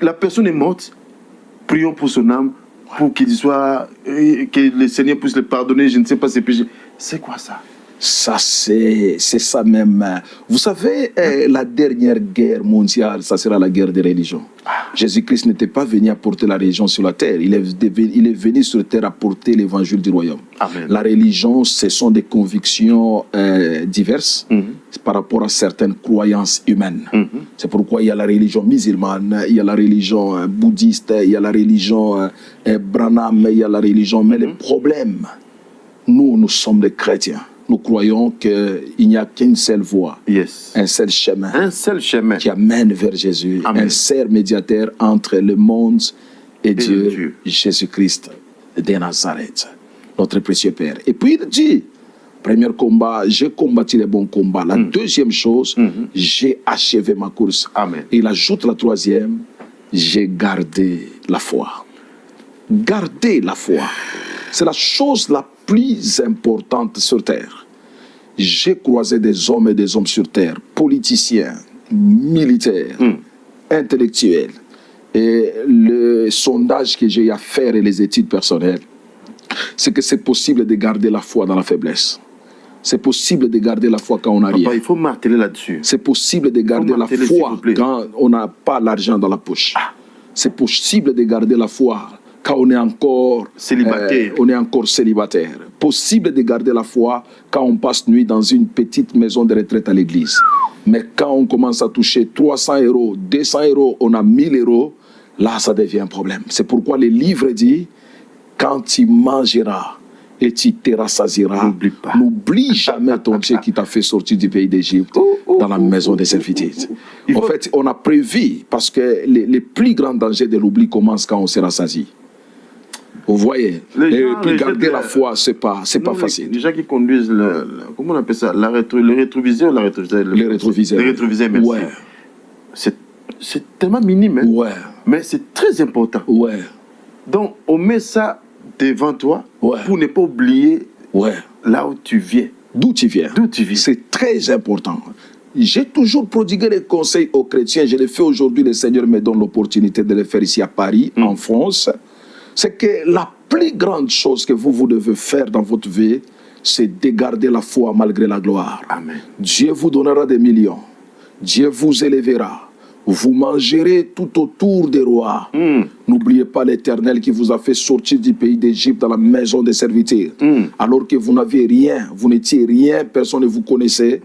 la personne est morte, prions pour son âme, pour qu'il soit, que le Seigneur puisse le pardonner, je ne sais pas ses péchés. C'est quoi ça? Ça, c'est ça même. Vous savez, la dernière guerre mondiale, ça sera la guerre des religions. Jésus-Christ n'était pas venu apporter la religion sur la terre. Il est venu sur la terre apporter l'évangile du royaume. Amen. La religion, ce sont des convictions diverses par rapport à certaines croyances humaines. C'est pourquoi il y a la religion musulmane, il y a la religion bouddhiste, il y a la religion Branham, il y a la religion... Mais le problème, nous sommes des chrétiens. Nous croyons qu'il n'y a qu'une seule voie, un seul chemin qui amène vers Jésus, un seul médiateur entre le monde et Dieu, Jésus-Christ de Nazareth, notre précieux Père. Et puis il dit, Premier combat, j'ai combattu les bons combats. La deuxième chose, j'ai achevé ma course. Amen. Et il ajoute la troisième, j'ai gardé la foi. Garder la foi, c'est la chose la plus importante sur terre. J'ai croisé des hommes sur terre, politiciens, militaires, intellectuels. Et le sondage que j'ai à faire et les études personnelles, c'est que c'est possible de garder la foi dans la faiblesse. C'est possible de garder la foi quand on n'a rien. Il faut marteler là-dessus. C'est possible de garder la foi quand on n'a pas l'argent dans la poche. C'est possible de garder la foi quand on est encore célibataire. Possible de garder la foi quand on passe nuit dans une petite maison de retraite à l'église. Mais quand on commence à toucher 300 €, 200 €, on a 1000 €, là ça devient un problème. C'est pourquoi le livre dit, quand tu mangeras et tu te rassasieras, n'oublie jamais ton Dieu qui t'a fait sortir du pays d'Égypte dans la maison des servitudes. En fait, on a prévu, parce que les plus grands dangers de l'oubli commencent quand on se rassasie. Vous voyez, et puis garder la foi, c'est pas facile. Les gens qui conduisent comment on appelle ça, le rétroviseur, les rétroviseurs. Les rétroviseurs, merci. Ouais. C'est tellement minime, hein? Ouais. Mais c'est très important. Ouais. Donc, on met ça devant toi Ouais. pour ne pas oublier là où tu viens. D'où tu viens. D'où tu viens. C'est très important. J'ai toujours prodigué les conseils aux chrétiens. Je le fais aujourd'hui. Le Seigneur me donne l'opportunité de le faire ici à Paris, en France. C'est que la plus grande chose que vous devez faire dans votre vie, c'est de garder la foi malgré la gloire. Amen. Dieu vous donnera des millions. Dieu vous élèvera. Vous mangerez tout autour des rois. N'oubliez pas l'Éternel qui vous a fait sortir du pays d'Égypte dans la maison des serviteurs. Alors que vous n'aviez rien, vous n'étiez rien, personne ne vous connaissait.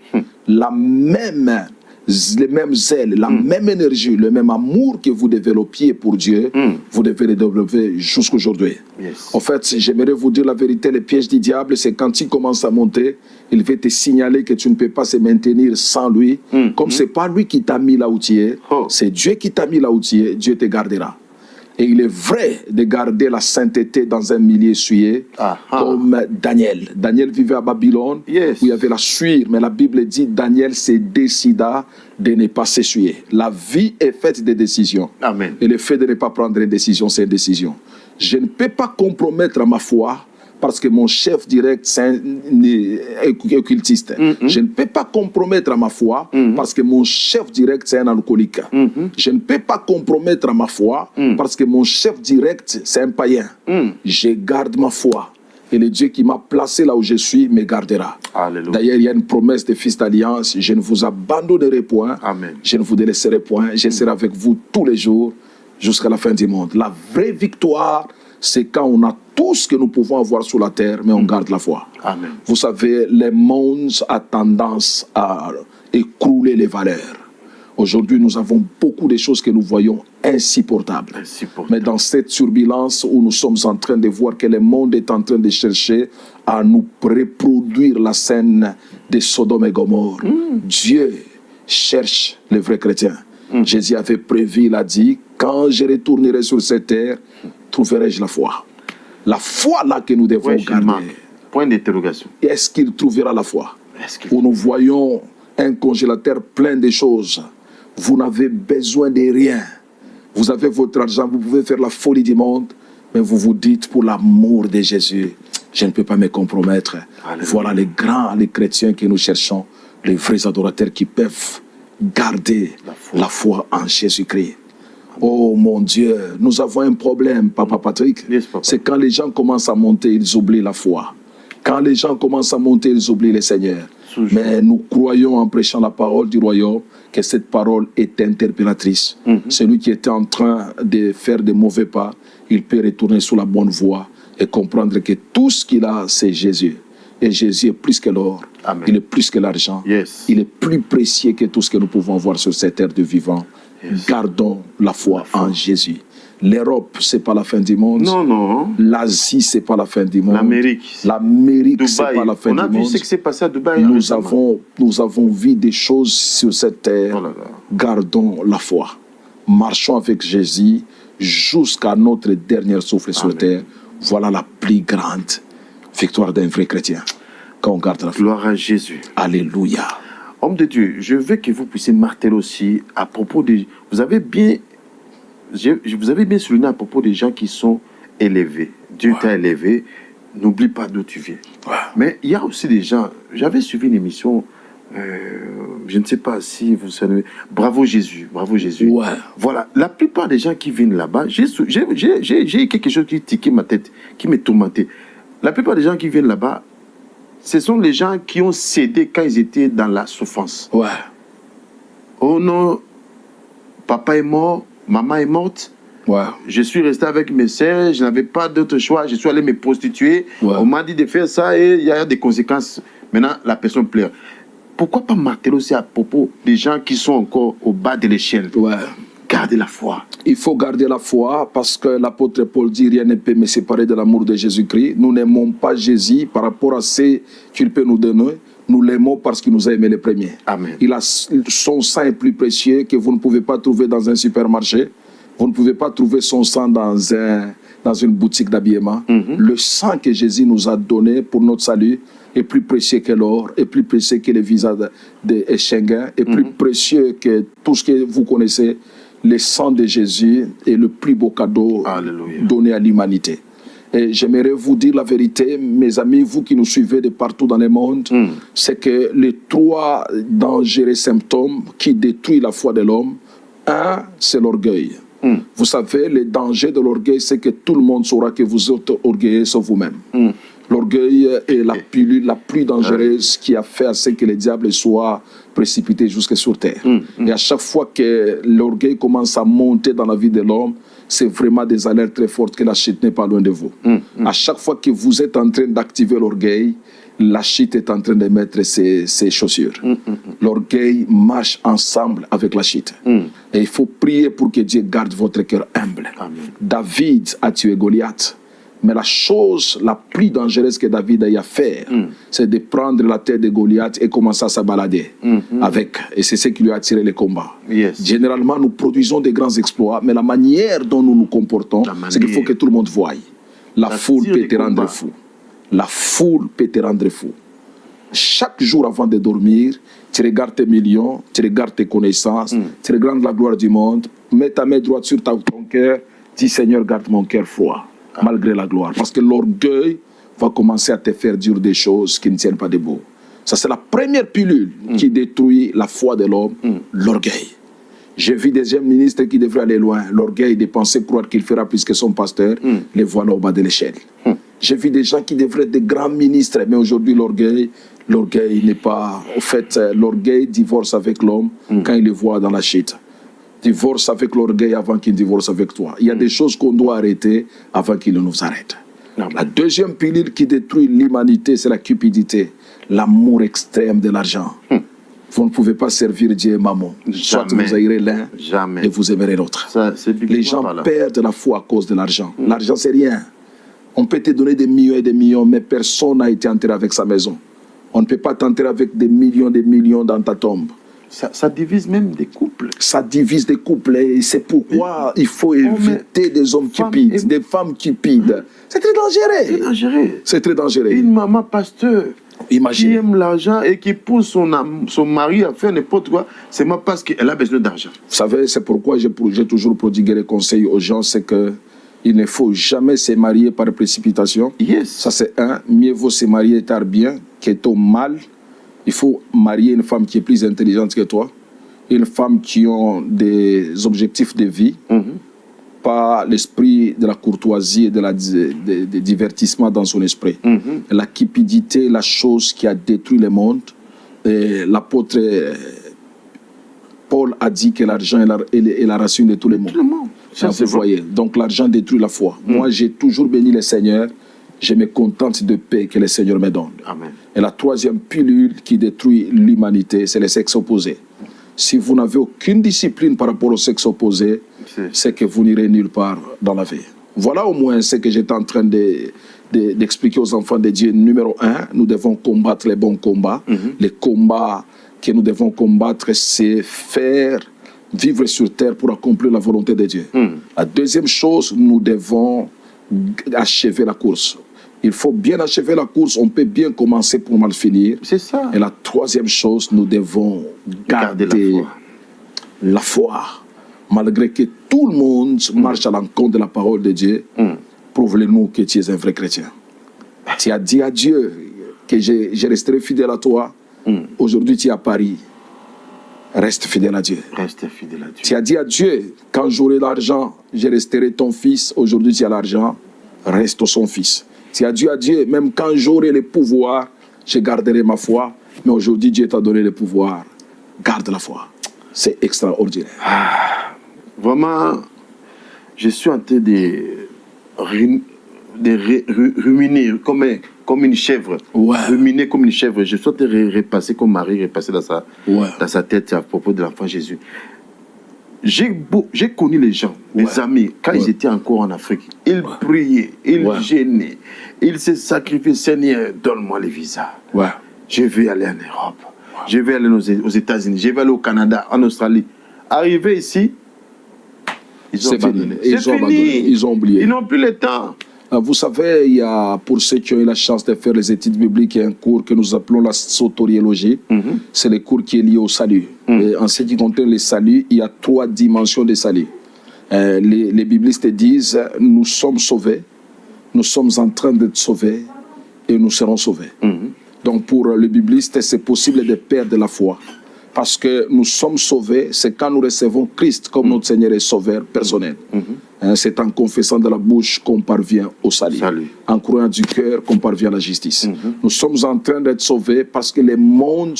Les mêmes zèles, la même énergie, le même amour que vous développiez pour Dieu, vous devez le développer jusqu'aujourd'hui. Yes. En fait, j'aimerais vous dire la vérité, le piège du diable, c'est quand il commence à monter, il va te signaler que tu ne peux pas se maintenir sans lui. Comme ce n'est pas lui qui t'a mis là où tu es, c'est Dieu qui t'a mis là où tu es, Dieu te gardera. Et il est vrai de garder la sainteté dans un milieu souillé, comme Daniel. Daniel vivait à Babylone, où il y avait la suie, mais la Bible dit Daniel se décida de ne pas s'essuyer. La vie est faite de décisions. Amen. Et le fait de ne pas prendre une décision, c'est une décision. Je ne peux pas compromettre ma foi parce que mon chef direct c'est un occultiste. Je ne peux pas compromettre ma foi parce que mon chef direct c'est un alcoolique. Je ne peux pas compromettre ma foi parce que mon chef direct c'est un païen. Je garde ma foi. Et le Dieu qui m'a placé là où je suis me gardera. D'ailleurs, il y a une promesse des fils d'alliance. Je ne vous abandonnerai point. Amen. Je ne vous délaisserai point. Je serai avec vous tous les jours jusqu'à la fin du monde. La vraie victoire, c'est quand on a tout ce que nous pouvons avoir sur la terre, mais on garde la foi. Amen. Vous savez, le monde a tendance à écrouler les valeurs. Aujourd'hui, nous avons beaucoup de choses que nous voyons insupportables. Mais dans cette turbulence où nous sommes en train de voir que le monde est en train de chercher à nous reproduire la scène de Sodome et Gomorrhe, Dieu cherche les vrais chrétiens. Jésus avait prévu, il a dit, quand je retournerai sur cette terre, trouverai-je la foi? La foi là que nous devons garder. Point d'interrogation. Est-ce qu'il trouvera la foi? Où nous voyons un congélateur plein de choses. Vous n'avez besoin de rien. Vous avez votre argent, vous pouvez faire la folie du monde, mais vous vous dites, pour l'amour de Jésus, je ne peux pas me compromettre. Alléluia. Voilà les chrétiens que nous cherchons, les vrais adorateurs qui peuvent garder la foi en Jésus-Christ. Oh mon Dieu, nous avons un problème, Papa Patrick. C'est quand les gens commencent à monter, ils oublient la foi. Quand les gens commencent à monter, ils oublient le Seigneur. Mais nous croyons en prêchant la parole du royaume que cette parole est interpellatrice. Celui qui était en train de faire de mauvais pas, il peut retourner sur la bonne voie et comprendre que tout ce qu'il a, c'est Jésus. Et Jésus est plus que l'or, il est plus que l'argent, il est plus précieux que tout ce que nous pouvons voir sur cette terre de vivant. Gardons la foi en Jésus. L'Europe, ce n'est pas la fin du monde. Non, non. L'Asie, ce n'est pas la fin du monde. L'Amérique, ce n'est pas la fin du monde. On a vu ce qui s'est passé à Dubaï. Nous avons vu des choses sur cette terre. Gardons la foi. Marchons avec Jésus jusqu'à notre dernier souffle sur terre. Voilà la plus grande victoire d'un vrai chrétien. quand on garde la foi. Gloire à Jésus. Alléluia. Homme de Dieu, je veux que vous puissiez marteler aussi à propos des... Vous avez bien souligné à propos des gens qui sont élevés. Dieu t'a élevé, n'oublie pas d'où tu viens. Mais il y a aussi des gens... J'avais suivi une émission, je ne sais pas si vous savez... Bravo Jésus, bravo Jésus. Voilà, la plupart des gens qui viennent là-bas, j'ai quelque chose qui tiquait ma tête, qui me tourmentait. La plupart des gens qui viennent là-bas, ce sont les gens qui ont cédé quand ils étaient dans la souffrance. Oh non, papa est mort, maman est morte. Je suis resté avec mes sœurs, je n'avais pas d'autre choix, je suis allé me prostituer. On m'a dit de faire ça et il y a des conséquences. Maintenant, la personne pleure. Pourquoi pas marteler aussi à propos des gens qui sont encore au bas de l'échelle? Gardez la foi. Il faut garder la foi parce que l'apôtre Paul dit rien ne peut me séparer de l'amour de Jésus-Christ. Nous n'aimons pas Jésus par rapport à ce qu'il peut nous donner. Nous l'aimons parce qu'il nous a aimés les premiers. Amen. Son sang est plus précieux que vous ne pouvez pas trouver dans un supermarché. Vous ne pouvez pas trouver son sang dans une boutique d'habillement. Le sang que Jésus nous a donné pour notre salut est plus précieux que l'or, est plus précieux que les visas de Schengen, est plus précieux que tout ce que vous connaissez. Le sang de Jésus est le plus beau cadeau donné à l'humanité. Et j'aimerais vous dire la vérité, mes amis, vous qui nous suivez de partout dans le monde, c'est que les 3 dangereux symptômes qui détruisent la foi de l'homme, un, c'est l'orgueil. Vous savez, le danger de l'orgueil, c'est que tout le monde saura que vous êtes orgueilleux sauf vous-même. L'orgueil est la pilule la plus dangereuse qui a fait à ce que le diable soit précipité jusque sur terre. Et à chaque fois que l'orgueil commence à monter dans la vie de l'homme, c'est vraiment des alertes très fortes que la chute n'est pas loin de vous. À chaque fois que vous êtes en train d'activer l'orgueil, la chute est en train de mettre ses chaussures. L'orgueil marche ensemble avec la chute. Et il faut prier pour que Dieu garde votre cœur humble. David a tué Goliath. Mais la chose la plus dangereuse que David a eu à faire, c'est de prendre la tête de Goliath et commencer à se balader avec. Et c'est ce qui lui a attiré le combat. Généralement, nous produisons des grands exploits, mais la manière dont nous nous comportons, c'est qu'il faut que tout le monde voie. La foule peut te rendre fou. La foule peut te rendre fou. Chaque jour avant de dormir, tu regardes tes millions, tu regardes tes connaissances, tu regardes la gloire du monde, mets ta main droite sur ton cœur, dis Seigneur, garde mon cœur froid. Malgré la gloire. Parce que l'orgueil va commencer à te faire dire des choses qui ne tiennent pas debout. Ça, c'est la première pilule qui détruit la foi de l'homme, l'orgueil. J'ai vu des jeunes ministres qui devraient aller loin. L'orgueil de penser croire qu'il fera plus que son pasteur, les voilà au bas de l'échelle. J'ai vu des gens qui devraient être des grands ministres, mais aujourd'hui, l'orgueil n'est pas... En fait, l'orgueil divorce avec l'homme quand il le voit dans la chute. Divorce avec l'orgueil avant qu'il divorce avec toi. Il y a des choses qu'on doit arrêter avant qu'il nous arrête. La deuxième pilule qui détruit l'humanité, c'est la cupidité, l'amour extrême de l'argent. Vous ne pouvez pas servir Dieu et maman. Soit vous haïrez l'un et vous aimerez l'autre. Les gens perdent la foi à cause de l'argent. L'argent, c'est rien. On peut te donner des millions et des millions, mais personne n'a été enterré avec sa maison. On ne peut pas t'enterrer avec des millions dans ta tombe. Ça divise même des couples. Ça divise des couples et c'est pourquoi il faut éviter des hommes cupides, des femmes cupides. C'est très dangereux. C'est très dangereux. Une maman pasteur qui aime l'argent et qui pousse son mari à faire n'importe quoi, c'est moi parce qu'elle a besoin d'argent. Vous savez, c'est pourquoi j'ai toujours prodigué les conseils aux gens, c'est que il ne faut jamais se marier par précipitation. Ça c'est un. Mieux vaut se marier tard bien que tôt mal. Il faut marier une femme qui est plus intelligente que toi, une femme qui a des objectifs de vie, pas l'esprit de la courtoisie et de divertissement dans son esprit. La cupidité, la chose qui a détruit le monde. L'apôtre Paul a dit que l'argent est la racine de tout le monde. Ça, vous voyez. Donc l'argent détruit la foi. Moi, j'ai toujours béni le Seigneur. Je me contente de paix que le Seigneur me donne. Amen. Et la troisième pilule qui détruit l'humanité, c'est le sexe opposé. Si vous n'avez aucune discipline par rapport au sexe opposé, c'est que vous n'irez nulle part dans la vie. Voilà au moins ce que j'étais en train d'expliquer aux enfants de Dieu. Numéro 1, nous devons combattre les bons combats. Les combats que nous devons combattre, c'est faire vivre sur terre pour accomplir la volonté de Dieu. La deuxième chose, nous devons achever la course. Il faut bien achever la course. On peut bien commencer pour mal finir. C'est ça. Et la troisième chose, nous devons garder la foi. Malgré que tout le monde marche à l'encontre de la parole de Dieu, prouve-le-nous que tu es un vrai chrétien. Tu as dit à Dieu que je resterai fidèle à toi. Aujourd'hui, tu es à Paris. Reste fidèle à Dieu. Reste fidèle à Dieu. Tu as dit à Dieu, quand j'aurai l'argent, je resterai ton fils. Aujourd'hui, tu as l'argent. Reste son fils. Tu as dit à Dieu, même quand j'aurai le pouvoir, je garderai ma foi. Mais aujourd'hui, Dieu t'a donné le pouvoir. Garde la foi. C'est extraordinaire. Vraiment, je suis en train de ruminer comme une chèvre. Ouais. Ruminer comme une chèvre. Je suis en train de repasser comme Marie, repasser dans sa tête à propos de l'enfant Jésus. J'ai connu les gens, mes amis, quand ils étaient encore en Afrique. Ils priaient, ils gênaient, ils se sacrifiaient. Seigneur, donne-moi les visas. Je veux aller en Europe. Je vais aller aux États-Unis. Je vais aller au Canada, en Australie. Arrivé ici, ils ont abandonné. C'est fini. Ils ont oublié. Ils n'ont plus le temps. Vous savez, il y a, pour ceux qui ont eu la chance de faire les études bibliques, il y a un cours que nous appelons la soteriologie. C'est le cours qui est lié au salut. Et en ce qui concerne le salut, il y a 3 dimensions de salut. Les biblistes disent, nous sommes sauvés, nous sommes en train d'être sauvés et nous serons sauvés. Donc pour le bibliste, c'est possible de perdre la foi. Parce que nous sommes sauvés, c'est quand nous recevons Christ comme notre Seigneur et Sauveur personnel. C'est en confessant de la bouche qu'on parvient au salut. En croyant du cœur qu'on parvient à la justice. Nous sommes en train d'être sauvés parce que le monde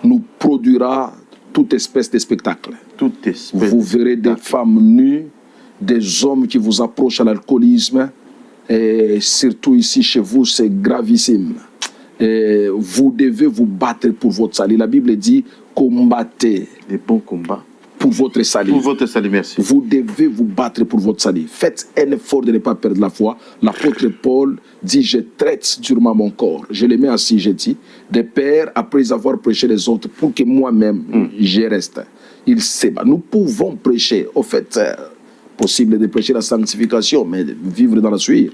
nous produira toute espèce de spectacle. Vous verrez des femmes nues, des hommes qui vous approchent à l'alcoolisme. Et surtout ici chez vous, c'est gravissime. Et vous devez vous battre pour votre salut. La Bible dit combattez. Des bons combats. Pour votre salut. Pour votre salut, merci. Vous devez vous battre pour votre salut. Faites un effort de ne pas perdre la foi. L'apôtre Paul dit, je traite durement mon corps. Je le mets assis, je dis, de père après avoir prêché les autres pour que moi-même, je reste. Il sait pas. Nous pouvons prêcher. Au fait, possible de prêcher la sanctification, mais de vivre dans la suite.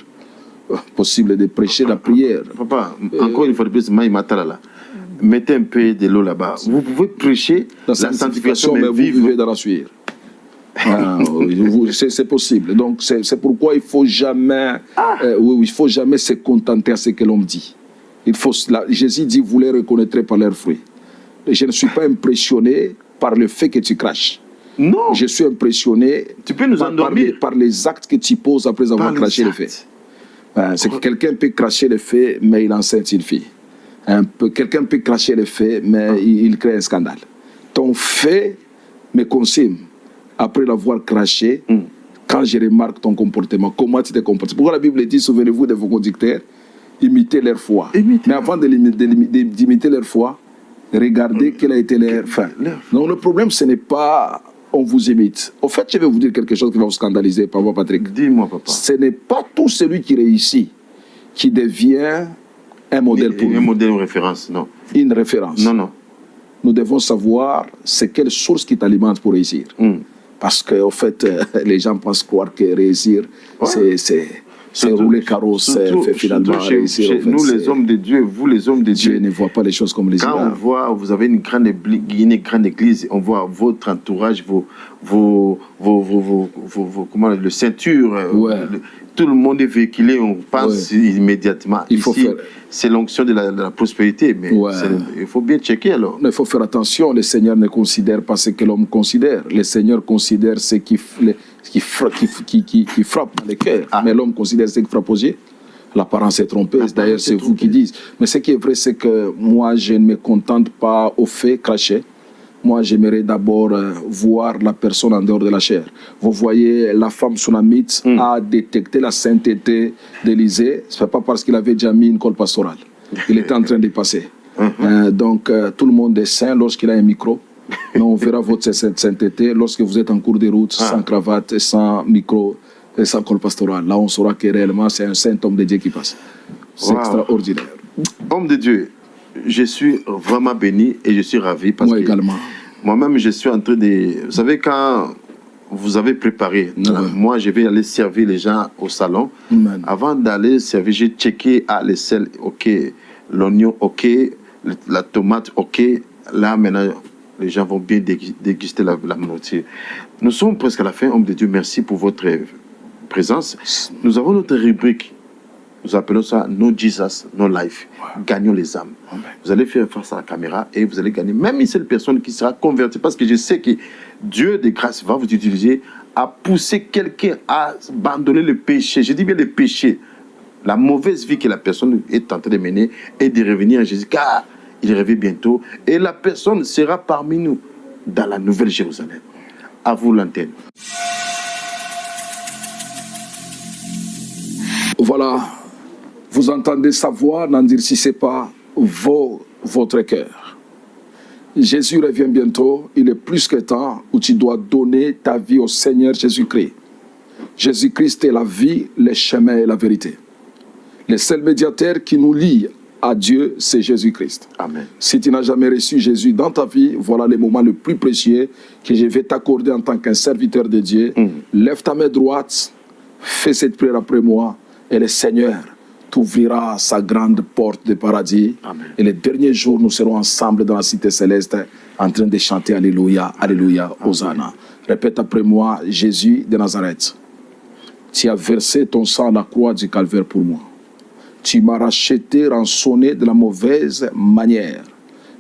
Possible de prêcher la prière. Papa, encore une fois de plus, Maïmatala, mettez un peu de l'eau là-bas. Vous pouvez prêcher la sanctification, mais vous vivez dans la suite. C'est possible. Donc c'est pourquoi il faut jamais, il faut jamais se contenter à ce que l'homme dit. Jésus dit, vous les reconnaîtrez par leurs fruits. Je ne suis pas impressionné par le fait que tu craches. Non. Je suis impressionné tu peux nous endormir. Par les actes que tu poses après avoir craché le fait. C'est que quelqu'un peut cracher le fait, mais il enceinte une fille. Quelqu'un peut cracher le fait, mais il crée un scandale. Ton fait me consume. Après l'avoir craché, quand je remarque ton comportement, comment tu te comportes. Pourquoi la Bible dit, souvenez-vous de vos conducteurs, imitez leur foi. Mais avant d'imiter leur foi, regardez quelle a été leur fin. Donc le problème, ce n'est pas on vous imite. Au fait, je vais vous dire quelque chose qui va vous scandaliser, Papa Patrick. Dis-moi, papa. Ce n'est pas tout celui qui réussit qui devient un modèle pour nous. Un modèle, une référence, non. Une référence. Non, non. Nous devons savoir c'est quelle source qui t'alimente pour réussir. Parce qu'au fait, les gens pensent croire que réussir, c'est rouler carrosse, finalement réussir. Nous, les hommes de Dieu, vous, les hommes de Dieu, ne voit pas les choses comme les quand on voit, vous avez une grande église, on voit votre entourage, comment, le ceinture, tout le monde est véhiculé, on pense immédiatement. Il faut faire. C'est l'onction de la prospérité, mais il faut bien checker alors. Il faut faire attention, le Seigneur ne considère pas ce que l'homme considère. Le Seigneur considère ce qui frappe dans le cœur, mais l'homme considère ce qui frappe aux yeux. L'apparence est trompeuse, d'ailleurs c'est vous qui dites. Mais ce qui est vrai, c'est que moi je ne me contente pas au fait craché. Moi, j'aimerais d'abord voir la personne en dehors de la chair. Vous voyez, la femme sunamite a détecté la sainteté d'Élisée. Ce n'est pas parce qu'il avait déjà mis une colle pastorale. Il était en train de passer. Donc, tout le monde est saint lorsqu'il a un micro. Mais on verra votre sainteté lorsque vous êtes en cours de route, sans cravate, sans micro, et sans col pastoral. Là, on saura que réellement, c'est un saint homme de Dieu qui passe. C'est extraordinaire. Homme de Dieu, je suis vraiment béni et je suis ravi parce moi que également. Moi-même, je suis en train de... Vous savez, quand vous avez préparé. Ouais. Moi, je vais aller servir les gens au salon. Amen. Avant d'aller servir, j'ai checké les sels, ok, l'oignon, ok, la tomate, ok. Là, maintenant, les gens vont bien déguster la nourriture. Nous sommes presque à la fin. Homme de Dieu, merci pour votre présence. Nous avons notre rubrique. Nous appelons ça No Jesus, No Life. Ouais. Gagnons les âmes. Amen. Vous allez faire face à la caméra et vous allez gagner même une seule personne qui sera convertie. Parce que je sais que Dieu de grâce va vous utiliser à pousser quelqu'un à abandonner le péché. Je dis bien le péché. La mauvaise vie que la personne est en train de mener et de revenir à Jésus. Car il revient bientôt. Et la personne sera parmi nous dans la Nouvelle Jérusalem. À vous l'antenne. Voilà. Vous entendez sa voix, n'endurcissez pas votre cœur. Jésus revient bientôt, il est plus que temps où tu dois donner ta vie au Seigneur Jésus-Christ. Jésus-Christ est la vie, le chemin et la vérité. Le seul médiateur qui nous lie à Dieu, c'est Jésus-Christ. Amen. Si tu n'as jamais reçu Jésus dans ta vie, voilà le moment le plus précieux que je vais t'accorder en tant qu'un serviteur de Dieu. Lève ta main droite, fais cette prière après moi et le Seigneur t'ouvrira sa grande porte de paradis. Amen. Et les derniers jours, nous serons ensemble dans la cité céleste en train de chanter Alléluia, Alléluia, Hosanna. Répète après moi, Jésus de Nazareth, tu as versé ton sang à la croix du calvaire pour moi. Tu m'as racheté, rançonné de la mauvaise manière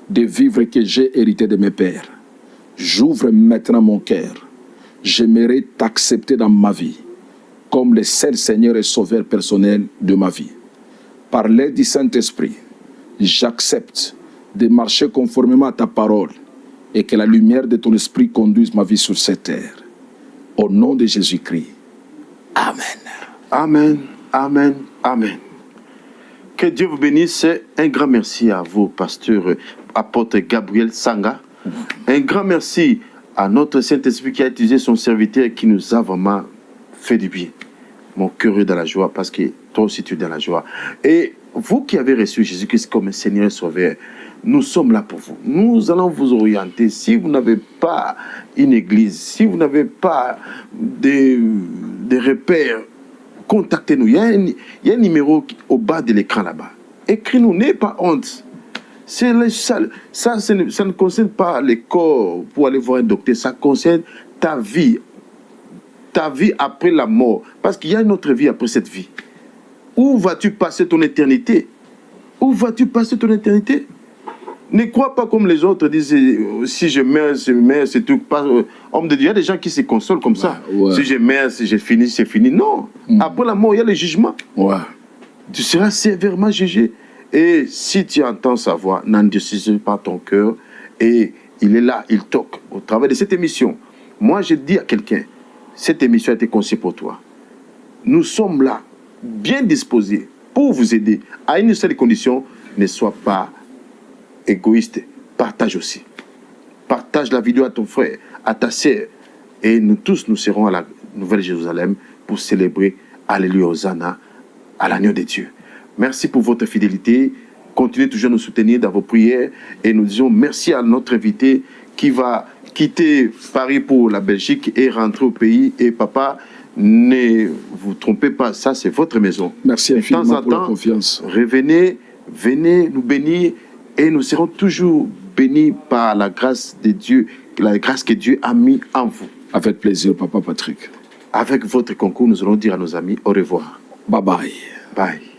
de vivre que j'ai hérité de mes pères. J'ouvre maintenant mon cœur. J'aimerais t'accepter dans ma vie comme le seul Seigneur et Sauveur personnel de ma vie. Par l'aide du Saint-Esprit, j'accepte de marcher conformément à ta parole et que la lumière de ton esprit conduise ma vie sur cette terre. Au nom de Jésus-Christ. Amen. Amen, amen, amen. Que Dieu vous bénisse. Un grand merci à vous, pasteur apôtre Gabriel Sanga. Un grand merci à notre Saint-Esprit qui a utilisé son serviteur et qui nous a vraiment fait du bien. Mon cœur est dans la joie parce que toi aussi tu es dans la joie. Et vous qui avez reçu Jésus-Christ comme Seigneur et Sauveur, nous sommes là pour vous. Nous allons vous orienter. Si vous n'avez pas une église, si vous n'avez pas des repères, contactez-nous. Il y a un numéro au bas de l'écran là-bas. Écris-nous, n'ayez pas honte. Ça ne concerne pas les corps pour aller voir un docteur. Ça concerne ta vie. Ta vie après la mort. Parce qu'il y a une autre vie après cette vie. Où vas-tu passer ton éternité? Où vas-tu passer ton éternité? Ne crois pas comme les autres disent, si je meurs, c'est tout. Homme de Dieu, il y a des gens qui se consolent comme ça. Ouais. Si je meurs, si j'ai fini, c'est fini. Non. Après la mort, il y a le jugement. Ouais. Tu seras sévèrement jugé. Et si tu entends sa voix, n'endurcis pas ton cœur. Et il est là, il toque. Au travers de cette émission, moi, je dis à quelqu'un, cette émission a été conçue pour toi. Nous sommes là, bien disposés, pour vous aider. À une seule condition, ne sois pas égoïste. Partage aussi. Partage la vidéo à ton frère, à ta sœur. Et nous tous, nous serons à la Nouvelle Jérusalem pour célébrer Alléluia, Hosanna, à l'agneau de Dieu. Merci pour votre fidélité. Continuez toujours à nous soutenir dans vos prières. Et nous disons merci à notre invité qui va quitter Paris pour la Belgique et rentrer au pays. Et papa, ne vous trompez pas, ça c'est votre maison. Merci infiniment pour la confiance. Revenez, venez nous bénir et nous serons toujours bénis par la grâce de Dieu, la grâce que Dieu a mis en vous. Avec plaisir, papa Patrick. Avec votre concours, nous allons dire à nos amis au revoir. Bye bye. Bye.